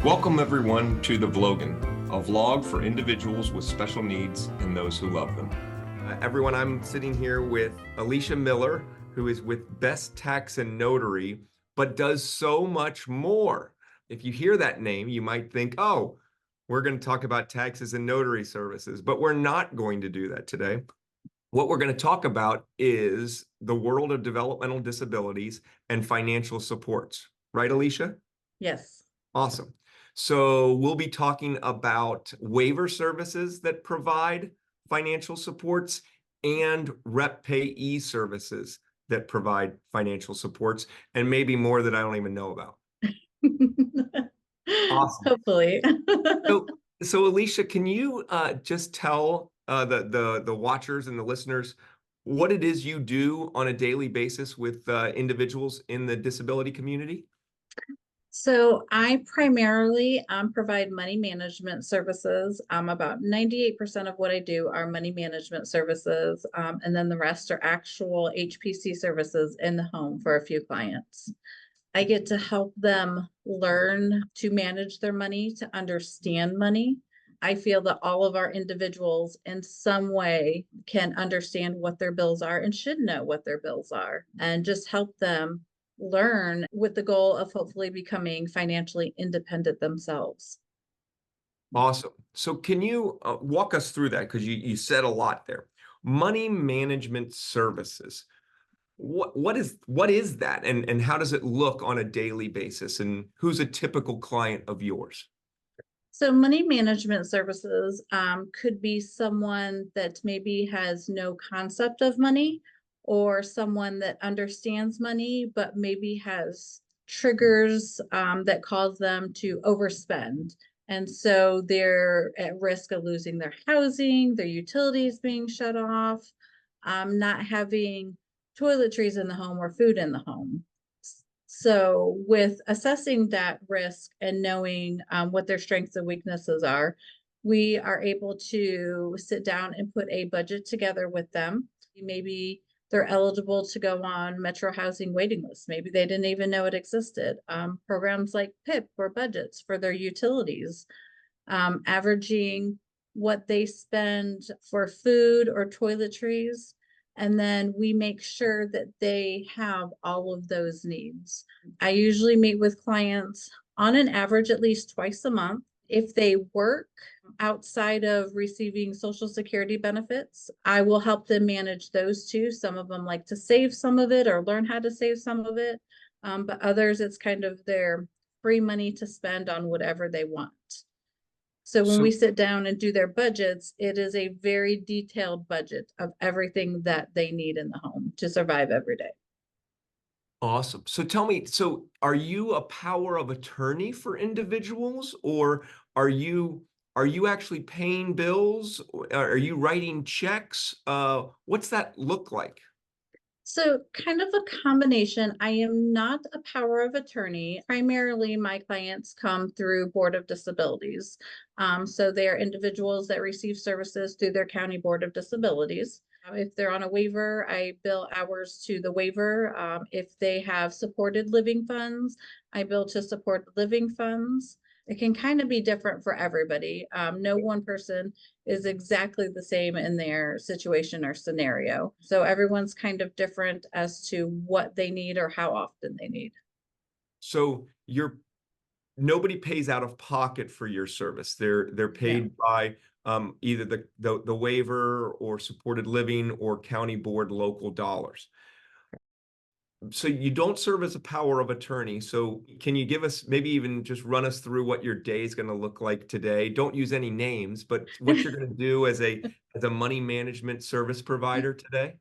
Welcome everyone to the Logan, a vlog for individuals with special needs and those who love them. Everyone, I'm sitting here with Elisha Miller, who is with Best Tax and Notary, but does so much more. If you hear that name, you might think, oh, we're going to talk about taxes and notary services, but we're not going to do that today. What we're going to talk about is the world of developmental disabilities and financial supports. Right, Elisha? Yes. Awesome. So we'll be talking about waiver services that provide financial supports and rep payee services that provide financial supports, and maybe more that I don't even know about. Awesome. Hopefully. So Elisha, can you just tell the watchers and the listeners what it is you do on a daily basis with individuals in the disability community? So I primarily provide money management services. About 98% of what I do are money management services. And then the rest are actual HPC services in the home for a few clients. I get to help them learn to manage their money, to understand money. I feel that all of our individuals in some way can understand what their bills are and should know what their bills are, and just help them learn with the goal of hopefully becoming financially independent themselves. Awesome. So can you walk us through that? Because you said a lot there. Money management services. What is that, and how does it look on a daily basis? And who's a typical client of yours? So money management services could be someone that maybe has no concept of money, or someone that understands money, but maybe has triggers that cause them to overspend. And so they're at risk of losing their housing, their utilities being shut off, not having toiletries in the home or food in the home. So with assessing that risk and knowing what their strengths and weaknesses are, we are able to sit down and put a budget together with them. Maybe they're eligible to go on Metro Housing waiting lists. Maybe they didn't even know it existed. Programs like PIP or budgets for their utilities, averaging what they spend for food or toiletries. And then we make sure that they have all of those needs. I usually meet with clients on an average at least twice a month. If they work outside of receiving Social Security benefits, I will help them manage those too. Some of them like to save some of it or learn how to save some of it. But others, it's kind of their free money to spend on whatever they want. So when we So sit down and do their budgets, it is a very detailed budget of everything that they need in the home to survive every day. awesome. So tell me, so are you a power of attorney for individuals, or are you actually paying bills? Are you writing checks? What's that look like? So kind of a combination. I am not a power of attorney. Primarily, my clients come through Board of Disabilities. So they are individuals that receive services through their county Board of Disabilities. If they're on a waiver, I bill hours to the waiver. If they have supported living funds, I bill to support living funds. It can kind of be different for everybody. No one person is exactly the same in their situation or scenario. So everyone's kind of different as to what they need or how often they need. So nobody pays out of pocket for your service. They're No. paid by either the waiver or supported living or county board local dollars. So you don't serve as a power of attorney. So can you give us, maybe even just run us through what your day is going to look like today? Don't use any names, but what you're going to do as a money management service provider today?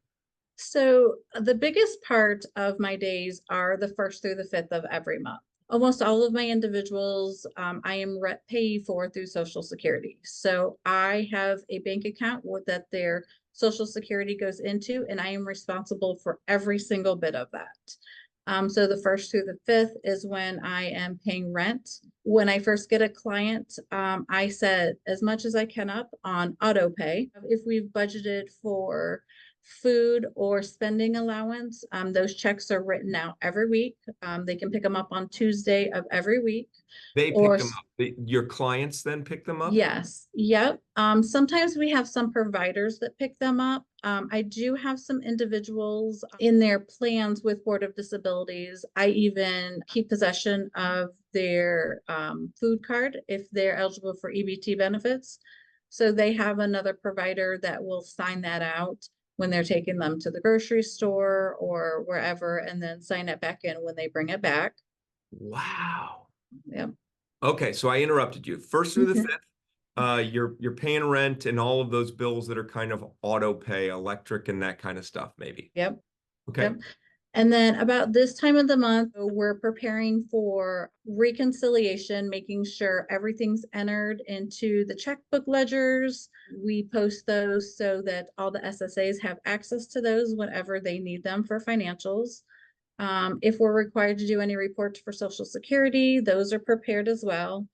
So the biggest part of my days are the first through the fifth of every month. Almost all of my individuals, I am rep payee for through Social Security. So I have a bank account that their Social Security goes into, and I am responsible for every single bit of that. So the first through the fifth is when I am paying rent. When I first get a client, I set as much as I can up on auto pay. If we've budgeted for food or spending allowance. Those checks are written out every week. They can pick them up on Tuesday of every week. They pick Or them up. Your clients then pick them up? yes, yep. Sometimes we have some providers that pick them up. I do have some individuals in their plans with Board of Disabilities. I even keep possession of their food card if they're eligible for EBT benefits. So they have another provider that will sign that out when they're taking them to the grocery store or wherever, and then sign it back in when they bring it back. Wow. Yep. Okay, so I interrupted you. First through the Mhm. fifth, you're paying rent and all of those bills that are kind of auto pay, electric and that kind of stuff, maybe. Yep. Okay. Yep. And then about this time of the month, we're preparing for reconciliation, making sure everything's entered into the checkbook ledgers. We post those so that all the SSAs have access to those whenever they need them for financials. If we're required to do any reports for Social Security, those are prepared as well.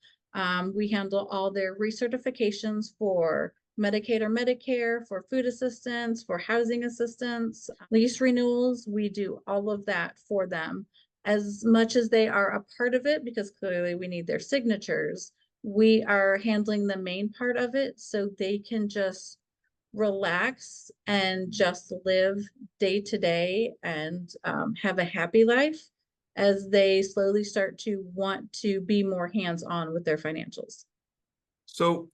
We handle all their recertifications for Medicaid or Medicare, for food assistance, for housing assistance, lease renewals. We do all of that for them. As much as they are a part of it, because clearly we need their signatures, we are handling the main part of it so they can just relax and just live day to day and have a happy life as they slowly start to want to be more hands-on with their financials. So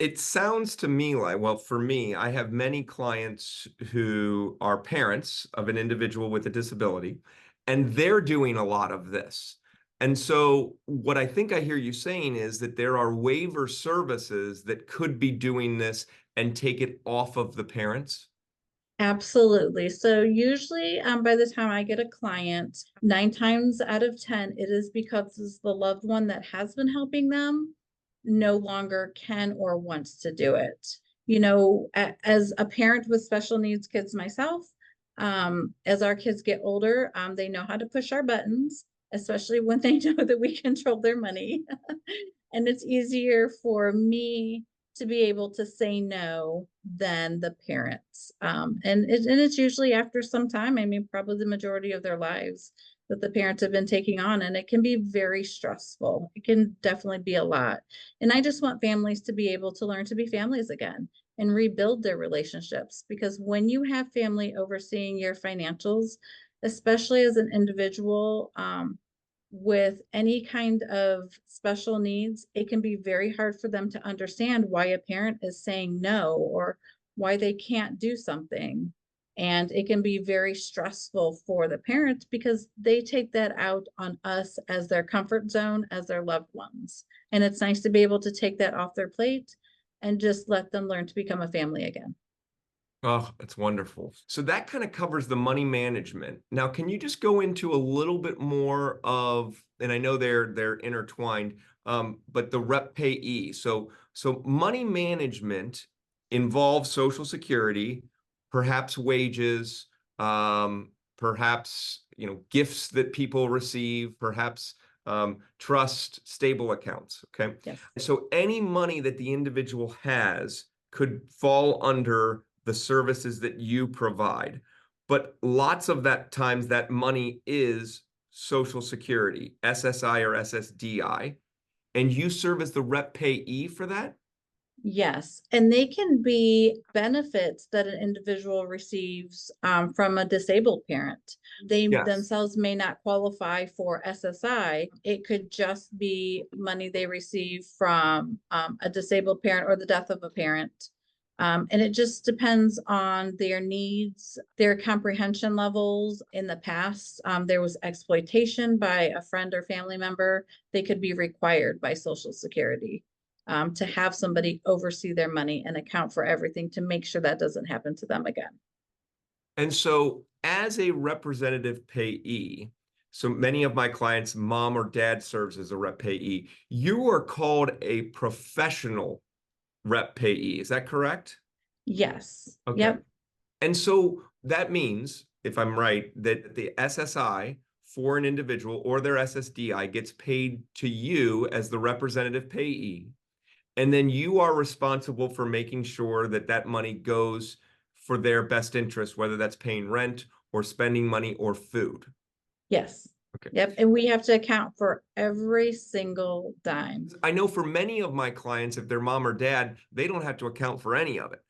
it sounds to me like, well, for me, I have many clients who are parents of an individual with a disability, and they're doing a lot of this. And so what I think I hear you saying is that there are waiver services that could be doing this and take it off of the parents. Absolutely. So usually by the time I get a client, 9 times out of 10, it is because it's the loved one that has been helping them no longer can or wants to do it. You know, as a parent with special needs kids myself, as our kids get older, they know how to push our buttons, especially when they know that we control their money. And it's easier for me to be able to say no than the parents. And it's usually after some time, I mean, probably the majority of their lives that the parents have been taking on, and it can be very stressful. It can definitely be a lot. And I just want families to be able to learn to be families again and rebuild their relationships, because when you have family overseeing your financials, especially as an individual, with any kind of special needs, it can be very hard for them to understand why a parent is saying no or why they can't do something. And it can be very stressful for the parents because they take that out on us as their comfort zone, as their loved ones. And it's nice to be able to take that off their plate and just let them learn to become a family again. Oh, that's wonderful. So that kind of covers the money management. Now, can you just go into a little bit more of, and I know they're intertwined, but the rep payee. So money management involves Social Security, perhaps wages, perhaps gifts that people receive, perhaps trust, stable accounts. Okay. Yes. So any money that the individual has could fall under the services that you provide. But lots of that times that money is Social Security, SSI or SSDI, and you serve as the rep payee for that? Yes, and they can be benefits that an individual receives from a disabled parent. They Yes. themselves may not qualify for SSI. It could just be money they receive from a disabled parent or the death of a parent. And it just depends on their needs, their comprehension levels. In the past, there was exploitation by a friend or family member. They could be required by Social Security to have somebody oversee their money and account for everything to make sure that doesn't happen to them again. And so as a representative payee, so many of my clients, mom or dad serves as a rep payee, you are called a professional rep payee. Is that correct? Yes. Okay. Yep. And so that means, if I'm right, that the SSI for an individual or their SSDI gets paid to you as the representative payee. And then you are responsible for making sure that that money goes for their best interest, whether that's paying rent or spending money or food. Yes. Okay. Yep. And we have to account for every single dime. I know for many of my clients, if they're mom or dad, they don't have to account for any of it.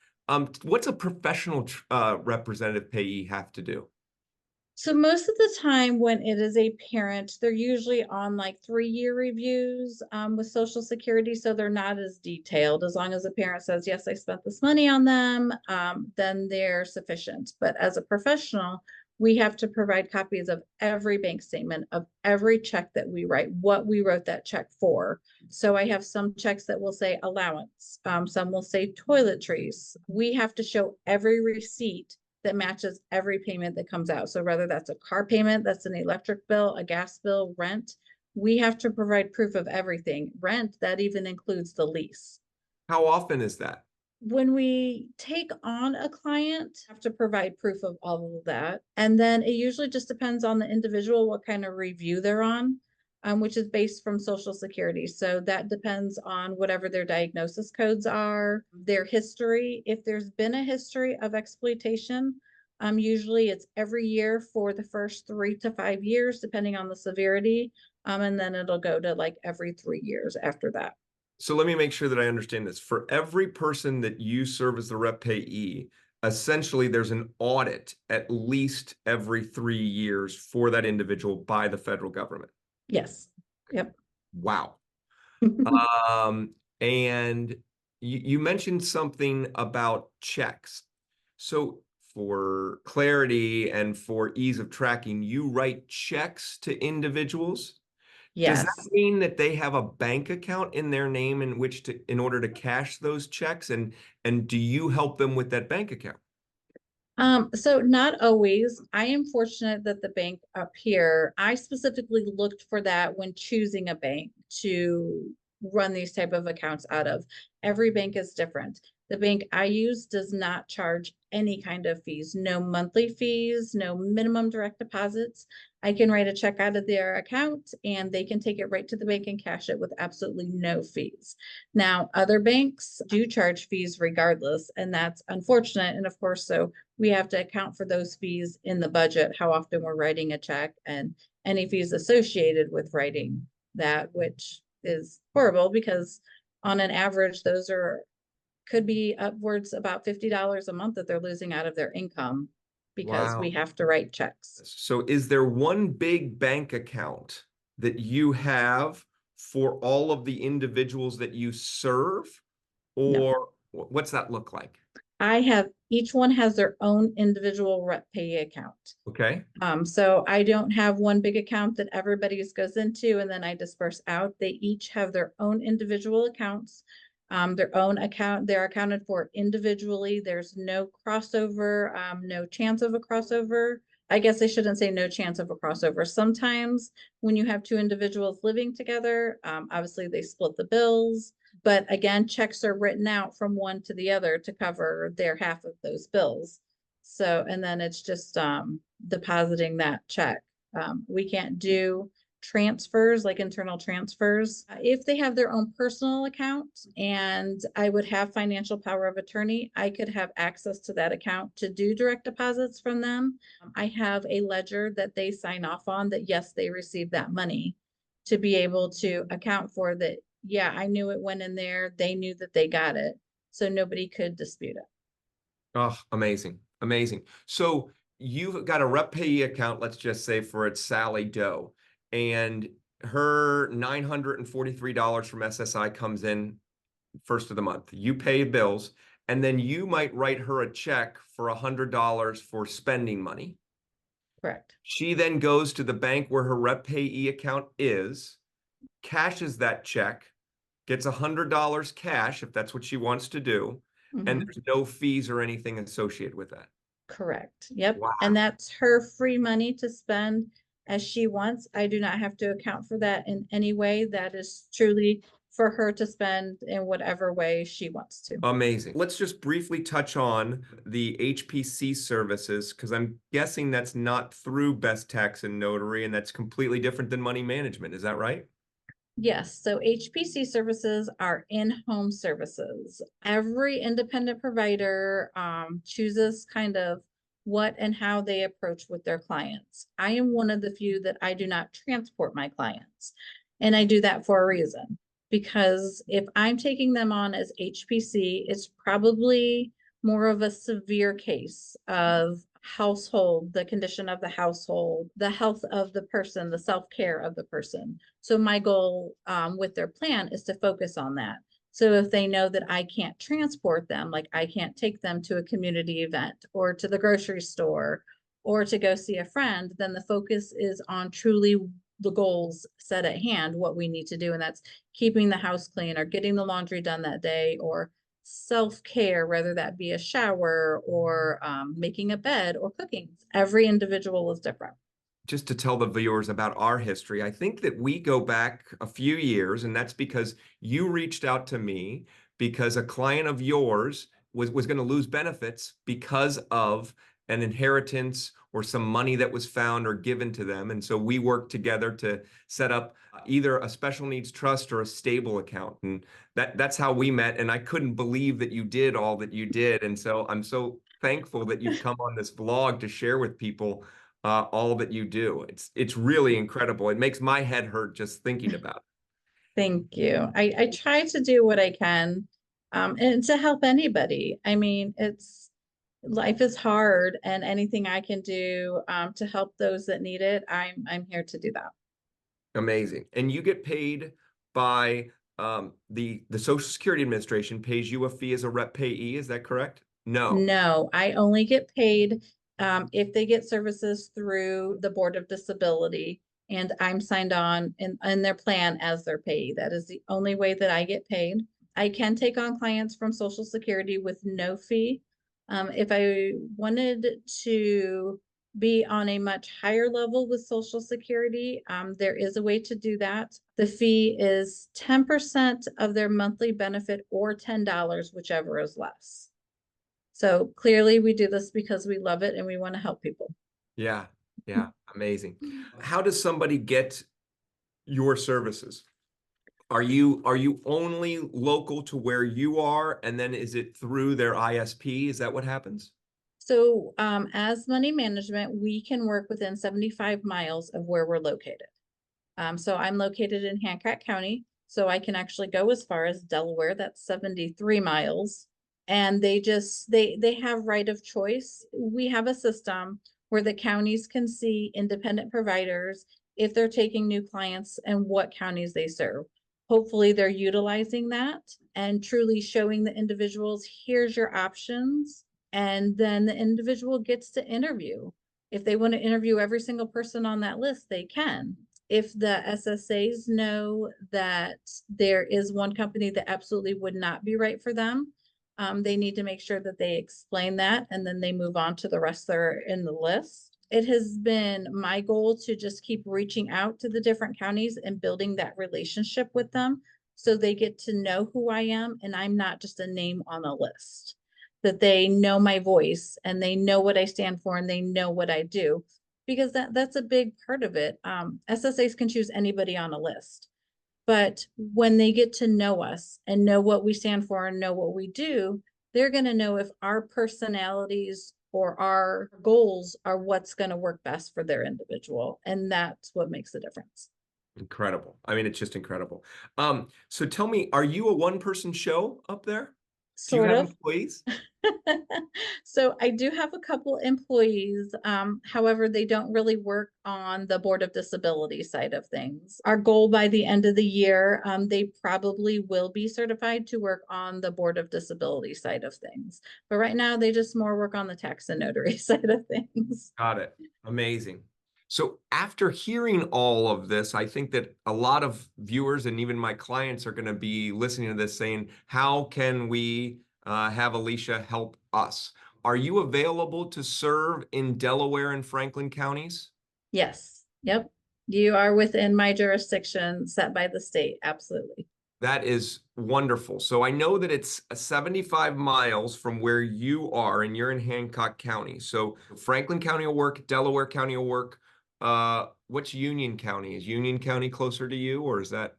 What's a professional representative payee have to do? So most of the time when it is a parent, they're usually on like 3-year reviews with Social Security. So they're not as detailed. As long as the parent says, yes, I spent this money on them, then they're sufficient. But as a professional, we have to provide copies of every bank statement, of every check that we write, what we wrote that check for. So I have some checks that will say allowance, some will say toiletries. We have to show every receipt that matches every payment that comes out. So whether that's a car payment, that's an electric bill, a gas bill, rent, we have to provide proof of everything. Rent, that even includes the lease. How often is that? When we take on a client, have to provide proof of all of that. And then it usually just depends on the individual, what kind of review they're on, which is based from Social Security. So that depends on whatever their diagnosis codes are, their history. If there's been a history of exploitation, usually it's every year for the first 3 to 5 years, depending on the severity. And then it'll go to like every 3 years after that. So let me make sure that I understand this. For every person that you serve as the rep payee, essentially there's an audit at least every 3 years for that individual by the federal government. Yes. Yep. Wow. And you mentioned something about checks. So for clarity and for ease of tracking, you write checks to individuals. Does that Yes. mean that they have a bank account in their name in which to, in order to cash those checks? And do you help them with that bank account? So not always. I am fortunate that the bank up here, I specifically looked for that when choosing a bank to run these type of accounts out of. Every bank is different. The bank I use does not charge any kind of fees, no monthly fees, no minimum direct deposits. I can write a check out of their account and they can take it right to the bank and cash it with absolutely no fees. Now, other banks do charge fees regardless, and that's unfortunate. And of course, so we have to account for those fees in the budget, how often we're writing a check and any fees associated with writing that, which is horrible because on an average, those could be upwards about $50 a month that they're losing out of their income because we Wow. have to write checks. So is there one big bank account that you have for all of the individuals that you serve? No, Or what's that look like? I have, each one has their own individual rep pay account. Okay. So I don't have one big account that everybody's goes into and then I disperse out. They each have their own individual accounts, their own account. They're accounted for individually. There's no crossover, no chance of a crossover. I guess I shouldn't say no chance of a crossover. Sometimes when you have two individuals living together, obviously they split the bills. But again, checks are written out from one to the other to cover their half of those bills. So, and then it's just depositing that check. We can't do transfers, like internal transfers. If they have their own personal account and I would have financial power of attorney, I could have access to that account to do direct deposits from them. I have a ledger that they sign off on that, yes, they received that money to be able to account for that. Yeah, I knew it went in there. They knew that they got it. So nobody could dispute it. Oh, amazing. Amazing. So you've got a rep payee account, let's just say for it's Sally Doe, and her $943 from SSI comes in first of the month. You pay bills, and then you might write her a check for $100 for spending money. Correct. She then goes to the bank where her rep payee account is, cashes that check, gets $100 cash if that's what she wants to do, and Mhm. there's no fees or anything associated with that. Correct. Yep. Wow. And that's her free money to spend as she wants. I do not have to account for that in any way. That is truly for her to spend in whatever way she wants to. Amazing. Let's just briefly touch on the HPC services, because I'm guessing that's not through Best Tax and Notary, and that's completely different than money management. Is that right? Yes, so HPC services are in-home services. Every independent provider chooses kind of what and how they approach with their clients. I am one of the few that I do not transport my clients. And I do that for a reason. Because if I'm taking them on as HPC, it's probably more of a severe case of household, the condition of the household, the health of the person, the self-care of the person. So my goal with their plan is to focus on that. So if they know that I can't transport them, like I can't take them to a community event or to the grocery store or to go see a friend, then the focus is on truly the goals set at hand, what we need to do. And that's keeping the house clean or getting the laundry done that day or self-care, whether that be a shower or making a bed or cooking. Every individual is different. Just to tell the viewers about our history, I think that we go back a few years, and that's because you reached out to me because a client of yours was going to lose benefits because of an inheritance or some money that was found or given to them. And so we worked together to set up either a special needs trust or a stable account. And that's how we met. And I couldn't believe that you did all that you did. And so I'm so thankful that you've come on this vlog to share with people all that you do. It's really incredible. It makes my head hurt just thinking about it. Thank you. I try to do what I can and to help anybody. I mean, life is hard and anything I can do to help those that need it, I'm here to do that. Amazing. And you get paid by the Social Security Administration pays you a fee as a rep payee. Is that correct? No. No, I only get paid if they get services through the Board of Disability and I'm signed on in their plan as their payee. That is the only way that I get paid. I can take on clients from Social Security with no fee. If I wanted to be on a much higher level with Social Security, there is a way to do that. The fee is 10% of their monthly benefit or $10, whichever is less. So clearly we do this because we love it and we want to help people. Yeah. Yeah. Amazing. How does somebody get your services? Are you only local to where you are, and then is it through their ISP? Is that what happens? So as money management, we can work within 75 miles of where we're located. So I'm located in Hancock County, so I can actually go as far as Delaware. That's 73 miles. And they have right of choice. We have a system where the counties can see independent providers if they're taking new clients and what counties they serve. Hopefully they're utilizing that and truly showing the individuals, here's your options. And then the individual gets to interview. If they want to interview every single person on that list, they can. If the SSAs know that there is one company that absolutely would not be right for them, they need to make sure that they explain that and then they move on to the rest that are in the list. It has been my goal to just keep reaching out to the different counties and building that relationship with them so they get to know who I am and I'm not just a name on a list. That they know my voice and they know what I stand for and they know what I do because that's a big part of it. SSAs can choose anybody on a list. But when they get to know us and know what we stand for and know what we do, they're going to know if our personalities or our goals are what's going to work best for their individual. And that's what makes the difference. Incredible. I mean, it's just incredible. So tell me, are you a one-person show up there? Do you Sort have of. employees? So I do have a couple employees. However, they don't really work on the Board of Disability side of things. Our goal by the end of the year, they probably will be certified to work on the Board of Disability side of things. But right now, they just more work on the tax and notary side of things. Got it. Amazing. So after hearing all of this, I think that a lot of viewers and even my clients are going to be listening to this saying, how can we have Elisha help us? Are you available to serve in Delaware and Franklin counties? Yes. Yep. You are within my jurisdiction set by the state. Absolutely. That is wonderful. So I know that it's 75 miles from where you are, and you're in Hancock County. So Franklin County will work, Delaware County will work. What's Union County? Is Union County closer to you, or is that?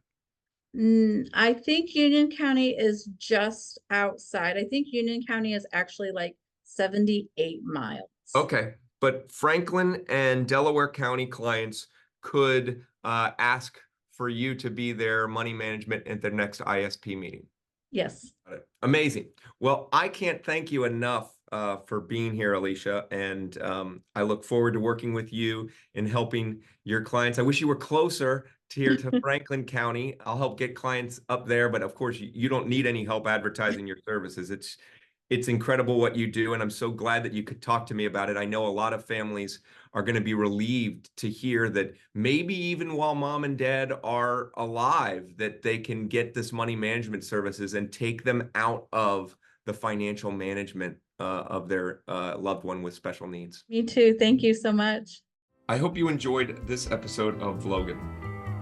I think Union County is just outside. I think Union County is actually like 78 miles. Okay, but Franklin and Delaware County clients could ask for you to be their money management at their next ISP meeting. Yes. Got it. Amazing. Well, I can't thank you enough for being here, Elisha, and I look forward to working with you in helping your clients. I wish you were closer to here to Franklin County. I'll help get clients up there, but of course, you don't need any help advertising your services. It's incredible what you do, and I'm so glad that you could talk to me about it. I know a lot of families are going to be relieved to hear that maybe even while mom and dad are alive, that they can get this money management services and take them out of the financial management of their loved one with special needs. Me too. Thank you so much. I hope you enjoyed this episode of Logan.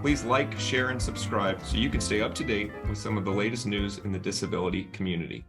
Please like, share, and subscribe so you can stay up to date with some of the latest news in the disability community.